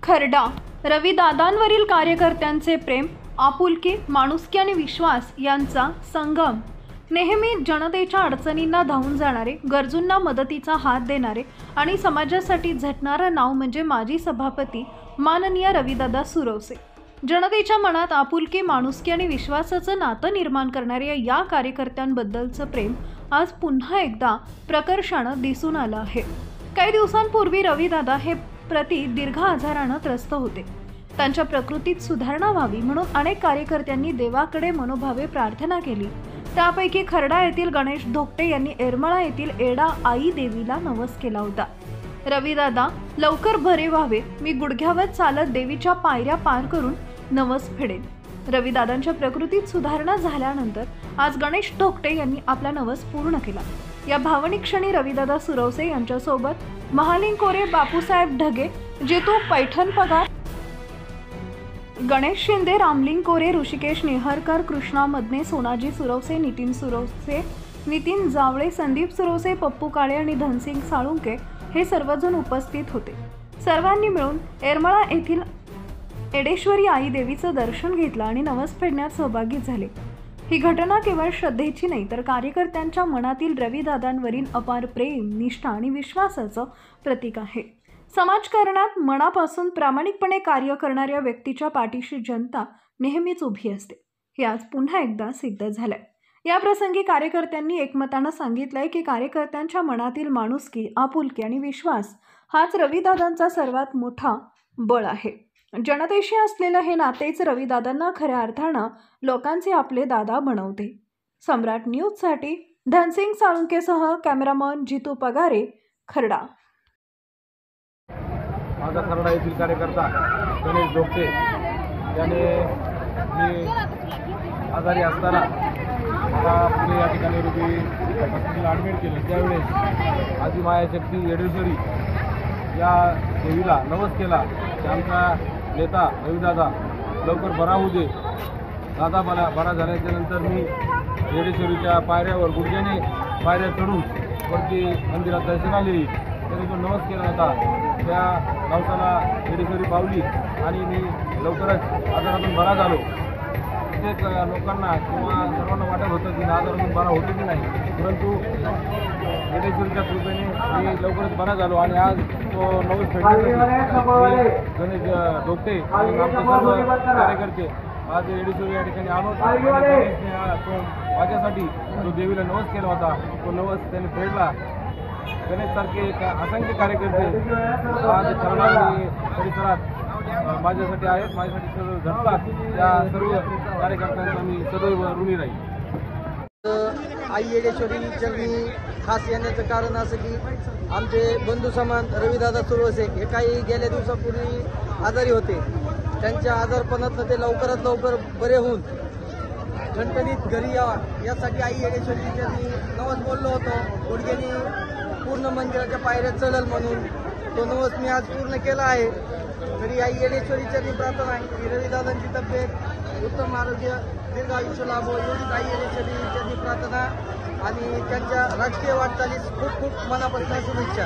खरडा रविदादांवरील कार्यकर्त्यांचे प्रेम, आपुलकी, माणुसकी आणि विश्वास यांचा संगम। नेहमी जनतेच्या अडचणींना धावून जाणारे, गरजूंना मदतीचा हात देणारे आणि समाजासाठी झटणारे नाव म्हणजे माजी सभापती माननीय रविदादा सुरवसे। जनतेच्या मनात आपुलकी, माणुसकी आणि विश्वासाचं नातं निर्माण करणाऱ्या या कार्यकर्त्यांबद्दलचं प्रेम आज पुन्हा एकदा प्रकर्षानं दिसून आलं आहे। काही दिवसांपूर्वी रविदादा हे दीर्घ आजारानं त्रस्त होते। त्यांच्या प्रकृतीत सुधारणा व्हावी म्हणून अनेक कार्यकर्त्यांनी देवाकडे मनोभावे प्रार्थना केली। त्यापैकी खरडा येथील गणेश धोकटे यांनी येरमाळा येथील एडा आई देवीला नवस केला होता। रविदादा लवकर बरे व्हावे, मी गुडघ्यावर चालत देवीच्या पायऱ्या पार करून नवस फेडेन। रविदादांच्या प्रकृतीत सुधारणा झाल्यानंतर आज गणेश धोकटे यांनी आपला नवस पूर्ण केला। या भावनिक क्षणी रविदादा सुरवसे यांच्यासोबत महालिंग कोरे, बापूसाहेब ढगे, जितू पैठण पगार, गणेश शिंदे, रामलिंग कोरे, ऋषिकेश नेहरकर, कृष्णा मदने, सोनाजी सुरवसे, नितीन सुरवसे, नितीन जावळे, संदीप सुरवसे, पप्पू काळे आणि धनसिंग साळुंके हे सर्वजण उपस्थित होते। सर्वांनी मिळून येरमाळा येथील एडेश्वरी आई देवीचं दर्शन घेतलं आणि नवस फेडण्यात सहभागी झाले। ही घटना केवळ श्रद्धेची नाही तर कार्यकर्त्यांच्या मनातील रविदादांवरील अपार प्रेम, निष्ठा आणि विश्वासाचं प्रतीक आहे। समाजकारणात मनापासून प्रामाणिकपणे कार्य करणाऱ्या व्यक्तीच्या पाठीशी जनता नेहमीच उभी असते, हे आज पुन्हा एकदा सिद्ध झालंय। या प्रसंगी कार्यकर्त्यांनी एकमतानं सांगितलंय की कार्यकर्त्यांच्या मनातील माणुसकी, आपुलकी आणि विश्वास हाच रविदादांचा सर्वात मोठा बळ आहे। जनतेशी असलेलं हे नातेच रविदादांना खऱ्या अर्थानं लोकांचे आपले दादा बनवते। सम्राट न्यूजसाठी धनसिंग साळुंकेसह कॅमेरामन जितू पगारे, खरडा। माझा खरडा येथील कार्यकर्ता गणेश धोकटे याने मी आजारी असताना मला पुणे या ठिकाणी हॉस्पिटलला ॲडमिट केलं। त्यावेळेस आजी मायाशक्ती येडेश्वरी या देवीला नवस केला की आमचा नेता रविदादा लवकर बरा होऊ दे। दादा बरा झाल्याच्यानंतर मी येडेश्वरीच्या पायऱ्यावर गुडघ्याने पायऱ्या चढून वरती मंदिरात दर्शनाला येईल त्याने जो नवस केला होता त्या नवसाला येडेश्वरी पावली आणि मी लवकरच आजारातून बरा झालो। प्रत्येक लोकांना किंवा सर्वांना वाटत होतं की आजारातून बरा होतो की नाही, परंतु येडेश्वरीच्या कृपेने मी लवकरच बरा झालो आणि आज तो नवस फेडण्यासाठी गणेश धोकटे आणि आमचे सर्व कार्यकर्ते आज येडेश्वरी या ठिकाणी आलो। तो माझ्यासाठी जो देवीला नवस केला होता तो नवस त्याने फेडला। गणेशसारखे असंख्य कार्यकर्ते आज खरडा परिसरात माझ्यासाठी आहेत, माझ्यासाठी सर्व झटतात। त्या सर्व कार्यकर्त्यांचा मी सदैव ऋणी राहील। आई येडेश्वरी चरणी खास येण्याचं कारण असं की आमचे बंधू समान रविदादा सुरवसे हे काही गेल्या दिवसापूर्वी आजारी होते। त्यांच्या आजारपणातनं ते लवकरात लवकर बरे होऊन ठणठणीत घरी यावं यासाठी आई येडेश्वरी चरणी नवस बोललो होतो। गुडघ्यानी पूर्ण मंदिराच्या पायऱ्या चढल म्हणून तो नवस मी आज पूर्ण केला आहे। तरी आई येडेश्वरी चरणी प्रार्थना आहे की रविदादांची तब्येत, उत्तम आरोग्य, दीर्घ आयुष्य लाभो एवढीच आई येडेश्वरी चरणी प्रार्थना आणि त्यांच्या राजकीय वाटचालीस खूप खूप मनापासून शुभेच्छा।